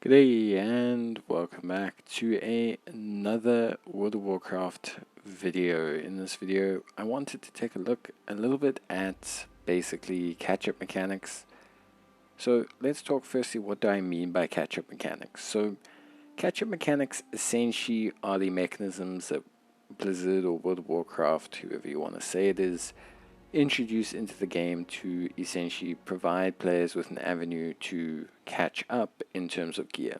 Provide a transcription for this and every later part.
G'day and welcome back to another World of Warcraft video. In this video I wanted to take a look a little bit at basically catch-up mechanics. So let's talk firstly, what do I mean by catch-up mechanics? So catch-up mechanics essentially are the mechanisms that Blizzard or World of Warcraft, whoever you want to say it is, introduce into the game to essentially provide players with an avenue to catch up in terms of gear.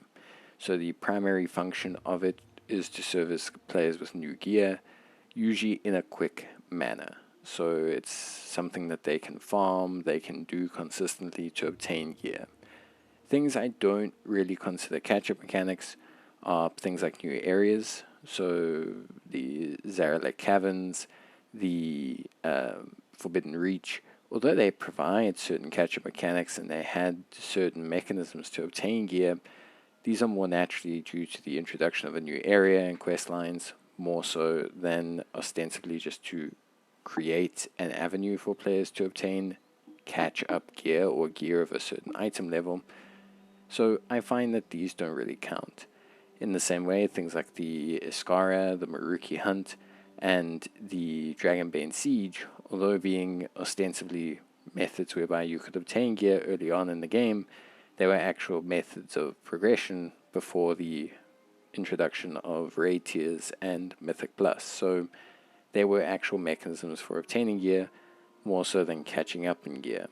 So the primary function of it is to service players with new gear, usually in a quick manner. So it's something that they can farm, they can do consistently to obtain gear. Things I don't really consider catch-up mechanics are things like new areas, so the Zaralek Caverns, the Forbidden Reach. Although they provide certain catch-up mechanics and they had certain mechanisms to obtain gear, these are more naturally due to the introduction of a new area and quest lines, more so than ostensibly just to create an avenue for players to obtain catch-up gear or gear of a certain item level. So I find that these don't really count. In the same way, things like the Iskara, the Maruki Hunt, and the Dragonbane Siege, although being ostensibly methods whereby you could obtain gear early on in the game, they were actual methods of progression before the introduction of raid tiers and Mythic Plus. So they were actual mechanisms for obtaining gear, more so than catching up in gear.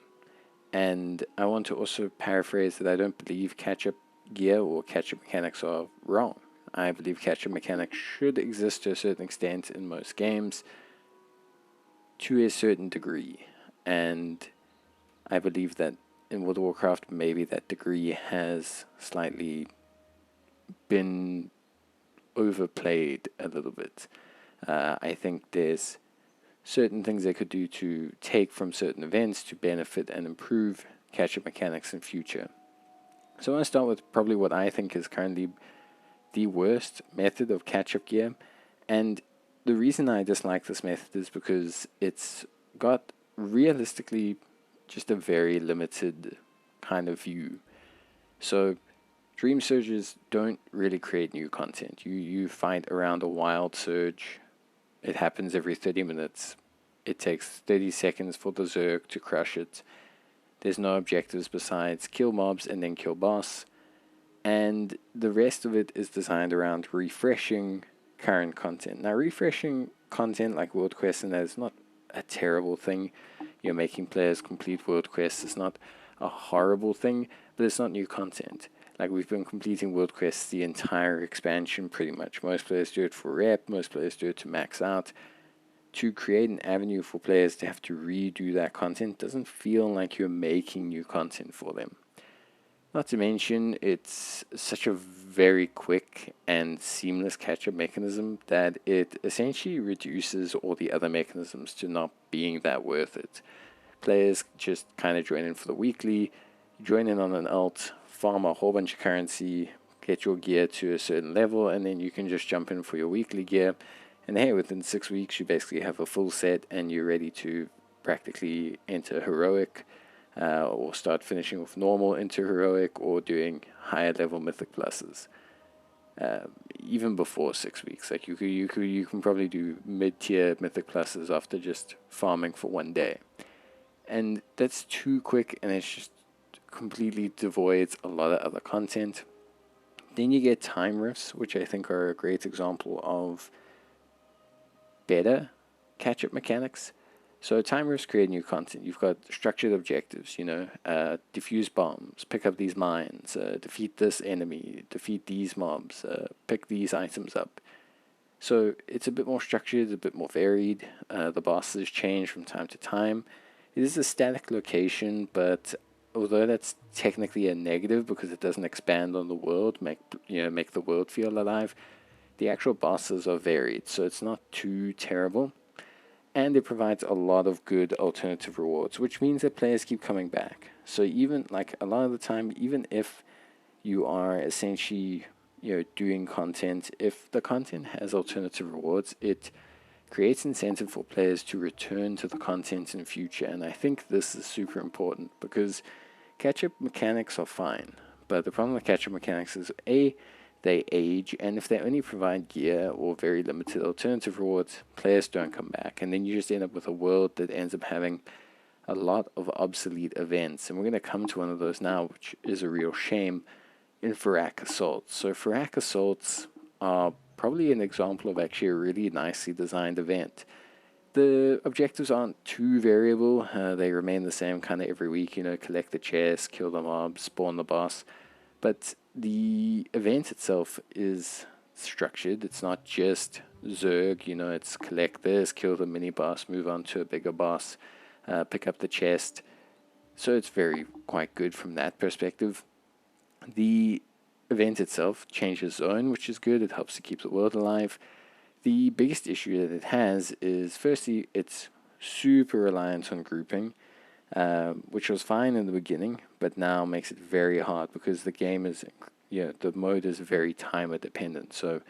And I want to also paraphrase that I don't believe catch-up gear or catch-up mechanics are wrong. I believe catch-up mechanics should exist to a certain extent in most games, to a certain degree, and I believe that in World of Warcraft maybe that degree has slightly been overplayed a little bit. I think there's certain things they could do to take from certain events to benefit and improve catch-up mechanics in future. So I want to start with probably what I think is currently the worst method of catch-up gear, and the reason I dislike this method is because it's got realistically just a very limited kind of view. So Dream Surges don't really create new content. You fight around a wild surge. It happens every 30 minutes. It takes 30 seconds for the Zerg to crush it. There's no objectives besides kill mobs and then kill boss. And the rest of it is designed around refreshing current content. Now, refreshing content like world quests and that is not a terrible thing. You're making players complete world quests. It's not a horrible thing, but it's not new content. Like, we've been completing world quests the entire expansion pretty much. Most players do it for rep, most players do it to max out. To create an avenue for players to have to redo that content doesn't feel like you're making new content for them. Not to mention, it's such a very quick and seamless catch-up mechanism that it essentially reduces all the other mechanisms to not being that worth it. Players just kind of join in for the weekly, join in on an alt, farm a whole bunch of currency, get your gear to a certain level, and then you can just jump in for your weekly gear. And hey, within 6 weeks, you basically have a full set and you're ready to practically enter heroic, or start finishing with normal into heroic, or doing higher level mythic pluses. Even before 6 weeks, like you can probably do mid-tier mythic pluses after just farming for 1 day, and that's too quick, and it's just completely devoids a lot of other content. Then you get time rifts, which I think are a great example of better catch-up mechanics. So time rifts create new content. You've got structured objectives, defuse bombs, pick up these mines, defeat this enemy, defeat these mobs, pick these items up. So it's a bit more structured, a bit more varied. The bosses change from time to time. It is a static location, but although that's technically a negative because it doesn't expand on the world, make the world feel alive, the actual bosses are varied, so it's not too terrible. And it provides a lot of good alternative rewards, which means that players keep coming back. So even like a lot of the time, even if you are essentially doing content, if the content has alternative rewards, it creates incentive for players to return to the content in future. And I think this is super important because catch-up mechanics are fine, but the problem with catch-up mechanics is A, they age, and if they only provide gear or very limited alternative rewards, players don't come back, and then you just end up with a world that ends up having a lot of obsolete events. And we're going to come to one of those now, which is a real shame, in Farak Assaults. So Farak Assaults are probably an example of actually a really nicely designed event. The objectives aren't too variable. They remain the same kind of every week, you know, collect the chest, kill the mob, spawn the boss. But the event itself is structured. It's not just Zerg, you know, it's collect this, kill the mini boss, move on to a bigger boss, pick up the chest. So it's quite good from that perspective. The event itself changes zone, which is good. It helps to keep the world alive. The biggest issue that it has is, firstly, it's super reliant on grouping, which was fine in the beginning, but now makes it very hard because the game is, the mode is very timer dependent. So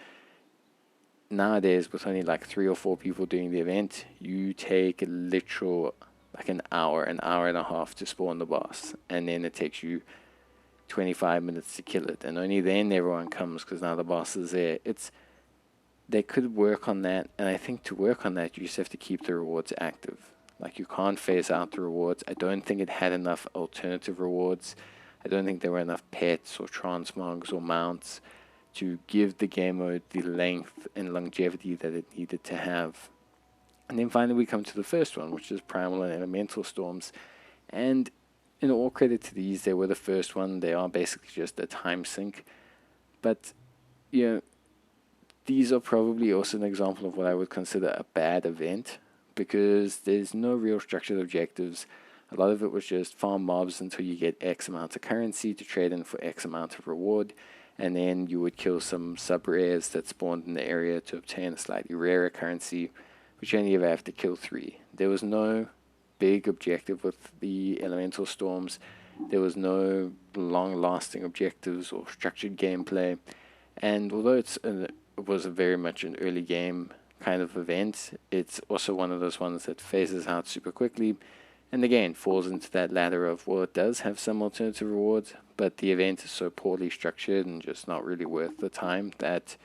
nowadays, with only like 3 or 4 people doing the event, you take a literal like an hour and a half to spawn the boss, and then it takes you 25 minutes to kill it, and only then everyone comes because now the boss is there. They could work on that, and I think to work on that, you just have to keep the rewards active. Like, you can't phase out the rewards. I don't think it had enough alternative rewards. I don't think there were enough pets or transmogs or mounts to give the game mode the length and longevity that it needed to have. And then finally we come to the first one, which is Primal and Elemental Storms. And in all credit to these, they were the first one. They are basically just a time sink. But, these are probably also an example of what I would consider a bad event, because there's no real structured objectives. A lot of it was just farm mobs until you get X amount of currency to trade in for X amount of reward, and then you would kill some sub-rares that spawned in the area to obtain a slightly rarer currency, which you only ever have to kill 3. There was no big objective with the Elemental Storms. There was no long-lasting objectives or structured gameplay, and although it was very much an early game kind of event, it's also one of those ones that phases out super quickly, and again falls into that ladder of, well, it does have some alternative rewards, but the event is so poorly structured and just not really worth the time that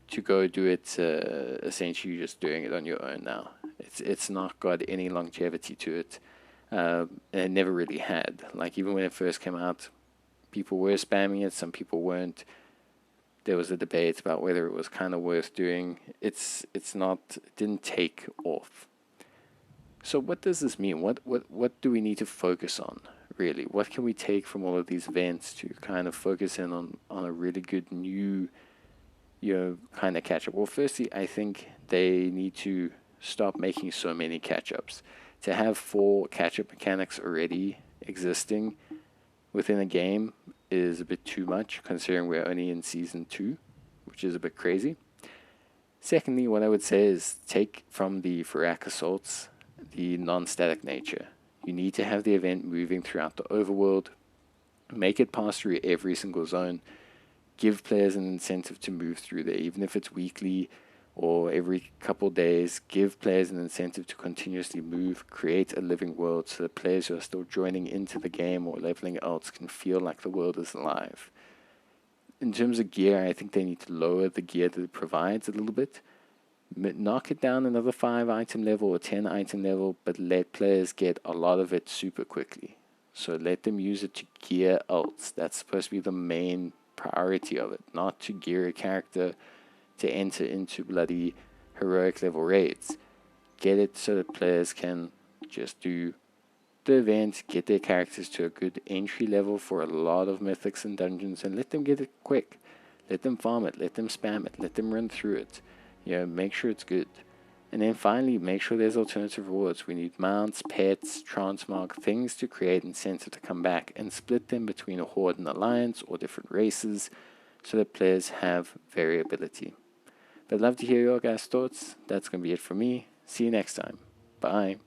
to go do it, essentially you're just doing it on your own now. It's not got any longevity to it, and it never really had. Like, even when it first came out, people were spamming it, some people weren't. There was a debate about whether it was kind of worth doing. It didn't take off. So what does this mean? What do we need to focus on, really? What can we take from all of these events to kind of focus in on a really good new, kind of catch-up? Well, firstly, I think they need to stop making so many catch-ups. To have 4 catch-up mechanics already existing within a game is a bit too much, considering we're only in Season 2, which is a bit crazy. Secondly, what I would say is take from the Farak Assaults the non-static nature. You need to have the event moving throughout the overworld, make it pass through every single zone, give players an incentive to move through there, even if it's weekly or every couple days. Give players an incentive to continuously move, create a living world so that players who are still joining into the game or leveling else can feel like the world is alive. In terms of gear, I think they need to lower the gear that it provides a little bit. Knock it down another 5 item level or 10 item level, but let players get a lot of it super quickly. So let them use it to gear ults. That's supposed to be the main priority of it, not to gear a character to enter into bloody heroic level raids. Get it so that players can just do the event, get their characters to a good entry level for a lot of mythics and dungeons, and let them get it quick. Let them farm it, let them spam it, let them run through it. Make sure it's good. And then finally, make sure there's alternative rewards. We need mounts, pets, transmog, things to create incentive to come back, and split them between a horde and alliance or different races so that players have variability. But I'd love to hear your guys' thoughts. That's going to be it for me. See you next time. Bye.